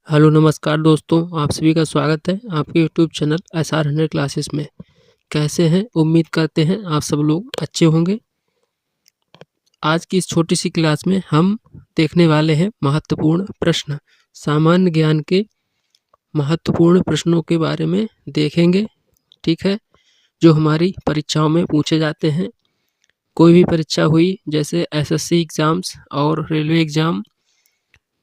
Hello नमस्कार दोस्तों, आप सभी का स्वागत है आपके यूट्यूब चैनल SR 100 क्लासेस में। कैसे हैं? उम्मीद करते हैं आप सब लोग अच्छे होंगे। आज की इस छोटी सी क्लास में हम देखने वाले हैं महत्वपूर्ण प्रश्न। सामान्य ज्ञान के महत्वपूर्ण प्रश्नों के बारे में देखेंगे, ठीक है, जो हमारी परीक्षाओं में पूछे जाते हैं। कोई भी परीक्षा हुई जैसे SSC एग्ज़ाम्स और रेलवे एग्ज़ाम,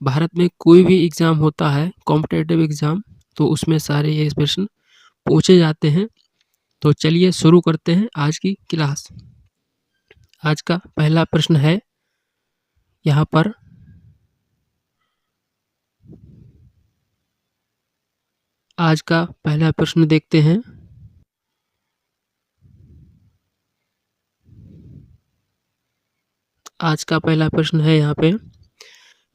भारत में कोई भी एग्ज़ाम होता है कॉम्पिटिटिव एग्ज़ाम, तो उसमें सारे ये प्रश्न पूछे जाते हैं। तो चलिए शुरू करते हैं आज की क्लास। आज का पहला प्रश्न है यहाँ पर, आज का पहला प्रश्न देखते हैं। आज का पहला प्रश्न है यहाँ पे,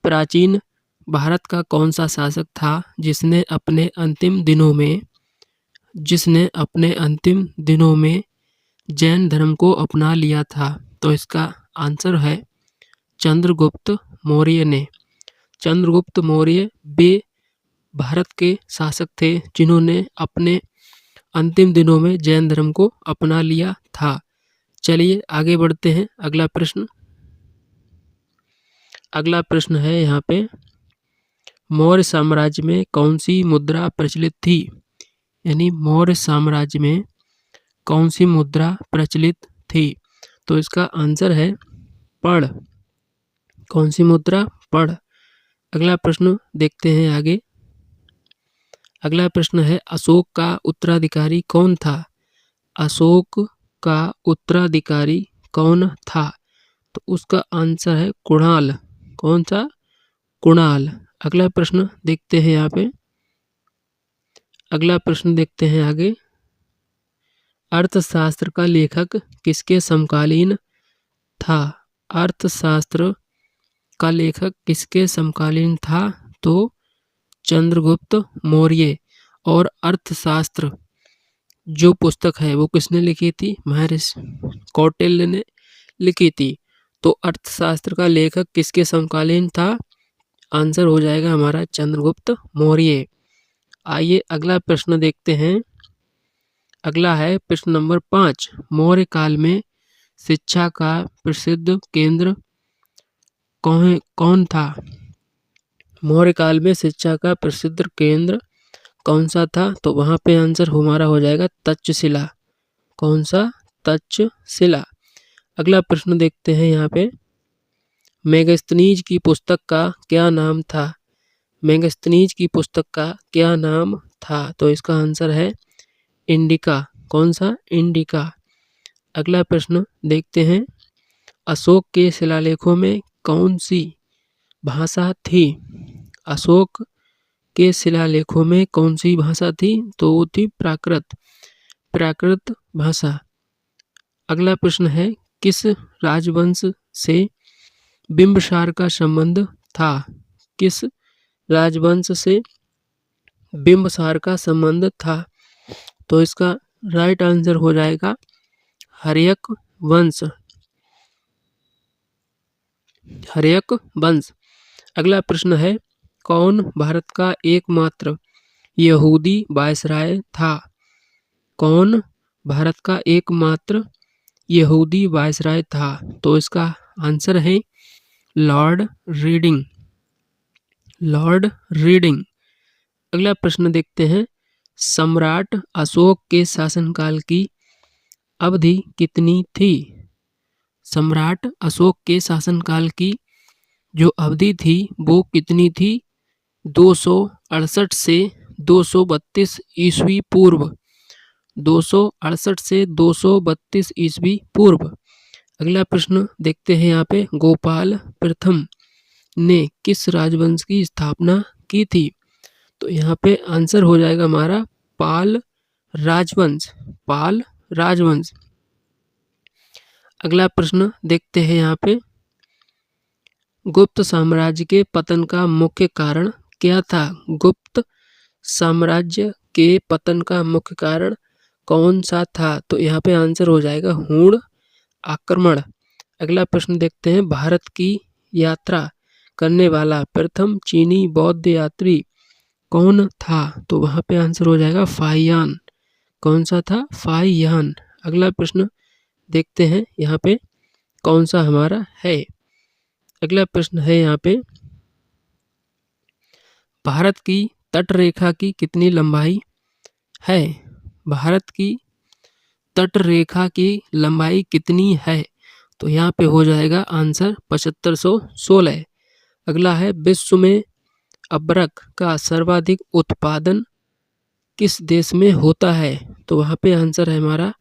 प्राचीन भारत का कौन सा शासक था जिसने अपने अंतिम दिनों में जैन धर्म को अपना लिया था? तो इसका आंसर है चंद्रगुप्त मौर्य ने। चंद्रगुप्त मौर्य वे भारत के शासक थे जिन्होंने अपने अंतिम दिनों में जैन धर्म को अपना लिया था। चलिए आगे बढ़ते हैं। अगला प्रश्न है यहाँ पे, मौर्य साम्राज्य में कौन सी मुद्रा प्रचलित थी? यानी मौर्य साम्राज्य में कौन सी मुद्रा प्रचलित थी? तो इसका आंसर है पढ़। कौन सी मुद्रा? पढ़। अगला प्रश्न देखते हैं आगे। अगला प्रश्न है, अशोक का उत्तराधिकारी कौन था? अशोक का उत्तराधिकारी कौन था? तो उसका आंसर है कुणाल। कौन सा? कुणाल। अगला प्रश्न देखते हैं यहाँ पे। अगला प्रश्न देखते हैं आगे। अर्थशास्त्र का लेखक किसके समकालीन था? अर्थशास्त्र का लेखक किसके समकालीन था? तो चंद्रगुप्त मौर्य। और अर्थशास्त्र जो पुस्तक है वो किसने लिखी थी? महर्षि कौटिल्य ने लिखी थी। तो अर्थशास्त्र का लेखक किसके समकालीन था? आंसर हो जाएगा हमारा चंद्रगुप्त मौर्य। आइए अगला प्रश्न देखते हैं। अगला है प्रश्न नंबर 5, मौर्य काल में शिक्षा का प्रसिद्ध केंद्र कौन था? मौर्य काल में शिक्षा का प्रसिद्ध केंद्र कौन सा था? तो वहाँ पे आंसर हमारा हो जाएगा तक्षशिला। कौन सा? तक्षशिला। अगला प्रश्न देखते हैं यहाँ पे, मेगास्थनीज की पुस्तक का क्या नाम था? मेगास्थनीज की पुस्तक का क्या नाम था? तो इसका आंसर है इंडिका। कौन सा? इंडिका। अगला प्रश्न देखते हैं, अशोक के शिलालेखों में कौन सी भाषा थी? अशोक के शिलालेखों में कौन सी भाषा थी? तो वो थी प्राकृत भाषा। अगला प्रश्न है, किस राजवंश से बिंबिसार का संबंध था? किस राजवंश से बिंबिसार का संबंध था? तो इसका राइट आंसर हो जाएगा हर्यक वंश। हर्यक वंश। अगला प्रश्न है, कौन भारत का एकमात्र यहूदी वायसराय था? कौन भारत का एकमात्र यहूदी वायसराय था? तो इसका आंसर है लॉर्ड रीडिंग। Lord reading. अगला प्रश्न देखते हैं, सम्राट अशोक के शासनकाल की अवधि कितनी थी? सम्राट अशोक के शासनकाल की जो अवधि थी वो कितनी थी? 268 से 232 ईस्वी पूर्व। 268 से 232 ईस्वी पूर्व। अगला प्रश्न देखते हैं यहाँ पे, गोपाल प्रथम ने किस राजवंश की स्थापना की थी? तो यहाँ पे आंसर हो जाएगा हमारा पाल राजवंश। पाल राजवंश। अगला प्रश्न देखते हैं यहाँ पे, गुप्त साम्राज्य के पतन का मुख्य कारण क्या था? गुप्त साम्राज्य के पतन का मुख्य कारण कौन सा था? तो यहाँ पे आंसर हो जाएगा हूण आक्रमण। अगला प्रश्न देखते हैं, भारत की यात्रा करने वाला प्रथम चीनी बौद्ध यात्री कौन था? तो वहाँ पे आंसर हो जाएगा फाहियान। कौन सा था? फाहियान। अगला प्रश्न देखते हैं यहाँ पे कौन सा हमारा है। अगला प्रश्न है यहाँ पे, भारत की तट रेखा की कितनी लंबाई है? भारत की तट रेखा की लंबाई कितनी है? तो यहाँ पे हो जाएगा आंसर 7516। अगला है, विश्व में अबरक का सर्वाधिक उत्पादन किस देश में होता है? तो वहाँ पे आंसर है हमारा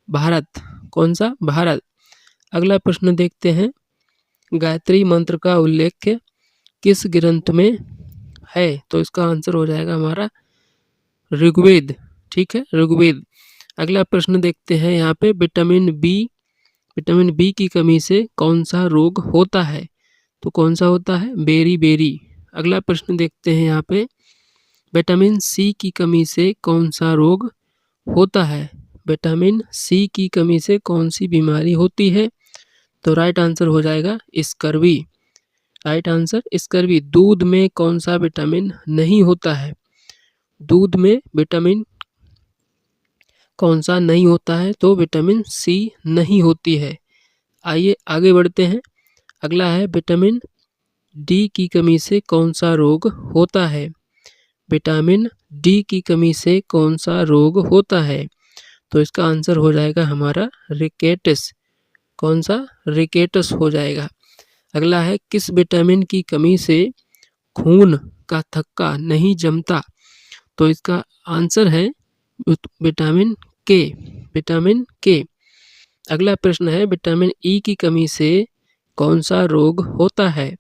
भारत। कौन सा? भारत। अगला प्रश्न देखते हैं, गायत्री मंत्र का उल्लेख किस ग्रंथ में है? तो इसका आंसर हो जाएगा हमारा ऋग्वेद। ठीक है, ऋग्वेद। अगला प्रश्न देखते हैं यहाँ पे, विटामिन बी की कमी से कौन सा रोग होता है? तो कौन सा होता है? Berry berry. अगला प्रश्न देखते हैं यहाँ पे, विटामिन सी की कमी से कौन सा रोग होता है? विटामिन सी की कमी से कौन सी बीमारी होती है? तो राइट आंसर हो जाएगा स्कर्वी। Right answer scurvy. दूध में कौन सा विटामिन नहीं होता है? दूध में विटामिन कौन सा नहीं होता है? तो विटामिन सी नहीं होती है। आइए आगे बढ़ते हैं। अगला है, विटामिन डी की कमी से कौन सा रोग होता है? विटामिन डी की कमी से कौन सा रोग होता है? तो इसका आंसर हो जाएगा हमारा रिकेटस। कौन सा? रिकेटस हो जाएगा। अगला है, किस विटामिन की कमी से खून का थक्का नहीं जमता? तो इसका आंसर है विटामिन के। विटामिन के। अगला प्रश्न है, विटामिन ई की कमी से कौन सा रोग होता है?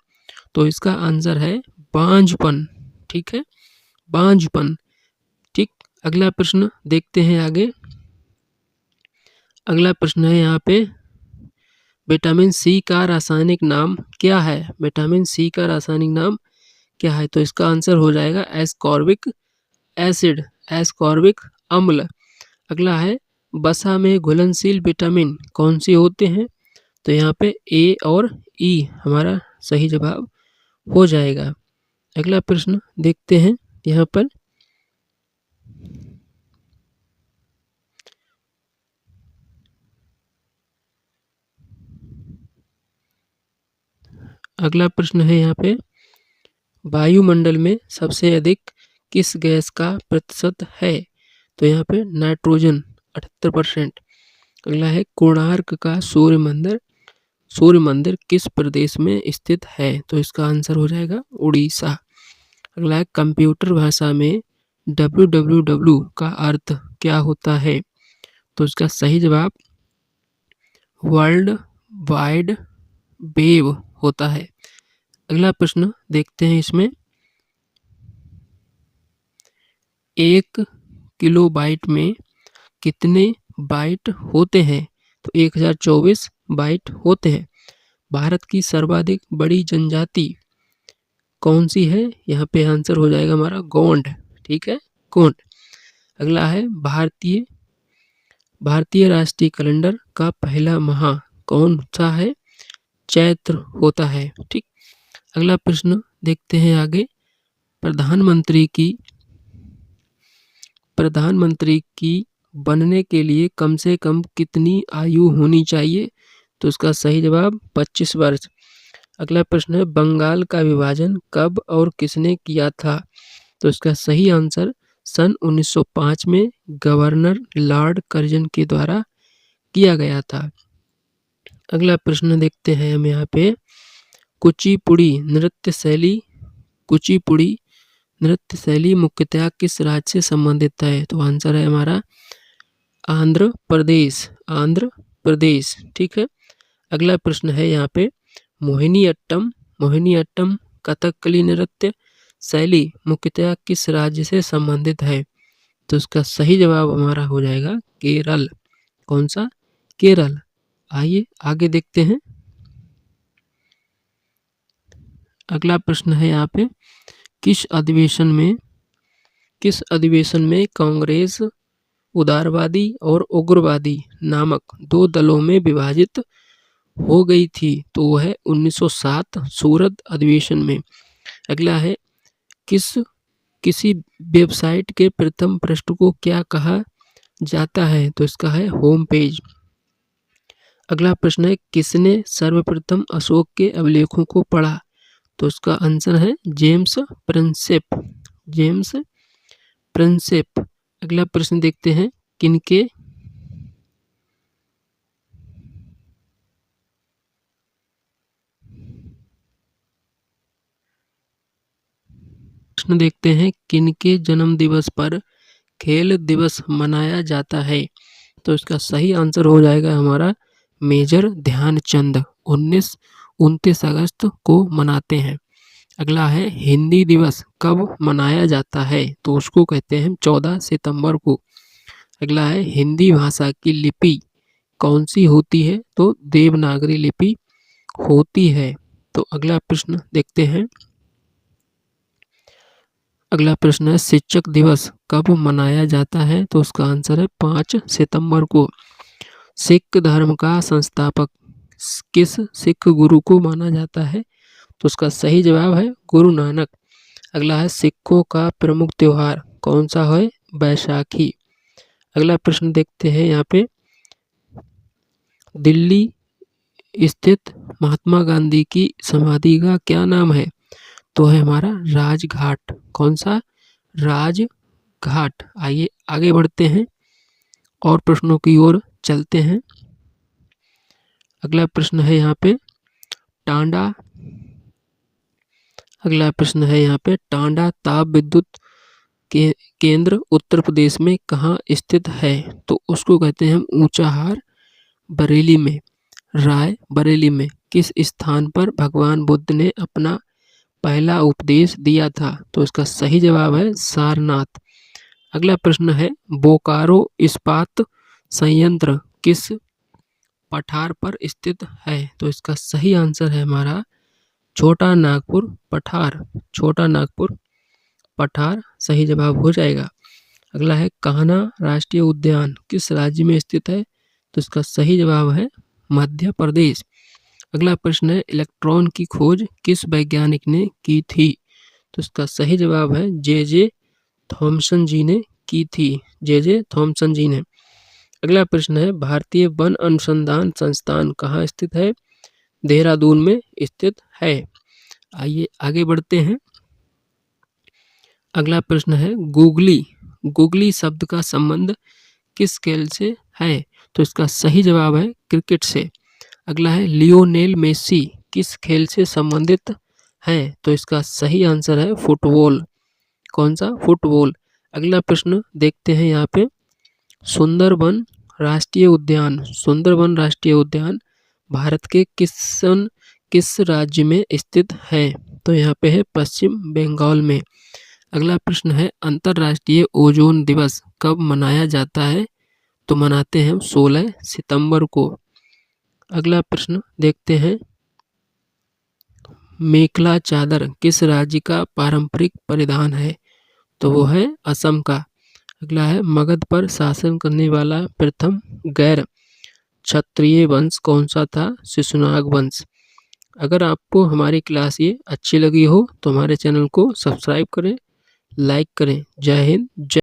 तो इसका आंसर है बांझपन। ठीक है, बांझपन। ठीक। अगला प्रश्न देखते हैं आगे। अगला प्रश्न है यहाँ पे, विटामिन सी का रासायनिक नाम क्या है? विटामिन सी का रासायनिक नाम क्या है? तो इसका आंसर हो जाएगा एस्कॉर्बिक एसिड, एस्कॉर्बिक अम्ल। अगला है, वसा में घुलनशील विटामिन कौन सी होते हैं? तो यहाँ पे ए और ई हमारा सही जवाब हो जाएगा। अगला प्रश्न देखते हैं यहाँ पर, अगला प्रश्न है यहाँ पे, वायुमंडल में सबसे अधिक किस गैस का प्रतिशत है? तो यहाँ पे नाइट्रोजन 78%। अगला है, कोणार्क का सूर्य मंदिर किस प्रदेश में स्थित है? तो इसका आंसर हो जाएगा उड़ीसा। अगला है, कंप्यूटर भाषा में www का अर्थ क्या होता है? तो इसका सही जवाब वर्ल्ड वाइड वेब होता है। अगला प्रश्न देखते हैं इसमें, 1 किलोबाइट में कितने बाइट होते हैं? तो 1024 बाइट होते हैं। भारत की सर्वाधिक बड़ी जनजाति कौन सी है? यहाँ पे आंसर हो जाएगा हमारा गोंड। ठीक है, गोंड। अगला है, भारतीय राष्ट्रीय कैलेंडर का पहला माह कौन सा है? चैत्र होता है। ठीक। अगला प्रश्न देखते हैं आगे, प्रधानमंत्री की बनने के लिए कम से कम कितनी आयु होनी चाहिए? तो इसका सही जवाब 25 वर्ष। अगला प्रश्न है, बंगाल का विभाजन कब और किसने किया था? तो इसका सही आंसर सन 1905 में गवर्नर लॉर्ड कर्जन के द्वारा किया गया था। अगला प्रश्न देखते हैं हम यहाँ पे, कुचिपुड़ी नृत्य शैली मुख्यतः किस राज्य से संबंधित है? तो आंसर है हमारा आंध्र प्रदेश। ठीक है। अगला प्रश्न है यहाँ पे, मोहिनीअट्टम कथकली नृत्य शैली मुख्यतः किस राज्य से संबंधित है? तो इसका सही जवाब हमारा हो जाएगा केरल। कौन सा? केरल। आइए आगे देखते हैं। अगला प्रश्न है यहाँ पे, किस अधिवेशन में कांग्रेस उदारवादी और उग्रवादी नामक 2 दलों में विभाजित हो गई थी? तो वो है 1907 सूरत अधिवेशन में। अगला है, किस किसी वेबसाइट के प्रथम पृष्ठ को क्या कहा जाता है? तो इसका है होम पेज। अगला प्रश्न है, किसने सर्वप्रथम अशोक के अभिलेखों को पढ़ा? तो इसका आंसर है जेम्स प्रिंसेप। James Prinsep. अगला प्रश्न देखते हैं, किनके प्रश्न देखते हैं, किनके जन्म दिवस पर खेल दिवस मनाया जाता है? तो इसका सही आंसर हो जाएगा हमारा मेजर ध्यानचंद। 29 अगस्त को मनाते हैं। अगला है, हिंदी दिवस कब मनाया जाता है? तो उसको कहते हैं 14 सितंबर को। अगला है, हिंदी भाषा की लिपि कौन सी होती है? तो देवनागरी लिपि होती है। तो अगला प्रश्न देखते हैं। अगला प्रश्न है, शिक्षक दिवस कब मनाया जाता है? तो उसका आंसर है 5 सितंबर को। सिख धर्म का संस्थापक किस सिख गुरु को माना जाता है? तो उसका सही जवाब है गुरु नानक। अगला है, सिखों का प्रमुख त्योहार कौन सा है? बैसाखी। अगला प्रश्न देखते हैं यहाँ पे, दिल्ली स्थित महात्मा गांधी की समाधि का क्या नाम है? तो है हमारा राजघाट। कौन सा? राजघाट। आइए आगे बढ़ते हैं और प्रश्नों की ओर चलते हैं। अगला प्रश्न है यहाँ पे, टांडा। अगला प्रश्न है यहाँ पे, टांडा ताप विद्युत केंद्र उत्तर प्रदेश में कहाँ स्थित है? तो उसको कहते हैं हम ऊंचाहार बरेली में। राय बरेली में किस स्थान पर भगवान बुद्ध ने अपना पहला उपदेश दिया था? तो इसका सही जवाब है सारनाथ। अगला प्रश्न है, बोकारो इस्पात संयंत्र किस पठार पर स्थित है? तो इसका सही आंसर है हमारा छोटा नागपुर पठार। छोटा नागपुर पठार सही जवाब हो जाएगा। अगला है, कान्हा राष्ट्रीय उद्यान किस राज्य में स्थित है? तो इसका सही जवाब है मध्य प्रदेश। अगला प्रश्न है, इलेक्ट्रॉन की खोज किस वैज्ञानिक ने की थी? तो इसका सही जवाब है जे थॉमसन जी ने की थी। जे थॉमसन जी ने। अगला प्रश्न है, भारतीय वन अनुसंधान संस्थान कहाँ स्थित है? देहरादून में स्थित है। आइए आगे बढ़ते हैं। अगला प्रश्न है, गुगली शब्द का संबंध किस खेल से है? तो इसका सही जवाब है क्रिकेट से। अगला है, लियोनेल मेसी किस खेल से संबंधित है? तो इसका सही आंसर है फुटबॉल। कौन सा? फुटबॉल। अगला प्रश्न देखते हैं यहाँ पे, सुंदरबन राष्ट्रीय उद्यान भारत के किस राज्य में स्थित है? तो यहाँ पे है पश्चिम बंगाल में। अगला प्रश्न है, अंतर्राष्ट्रीय ओजोन दिवस कब मनाया जाता है? तो मनाते हैं 16 सितंबर को। अगला प्रश्न देखते हैं, मेखला चादर किस राज्य का पारंपरिक परिधान है? तो वो है असम का। अगला है, मगध पर शासन करने वाला प्रथम गैर क्षत्रिय वंश कौन सा था? शिशुनाग वंश। अगर आपको हमारी क्लास ये अच्छी लगी हो तो हमारे चैनल को सब्सक्राइब करें, लाइक करें। जय हिंद, जय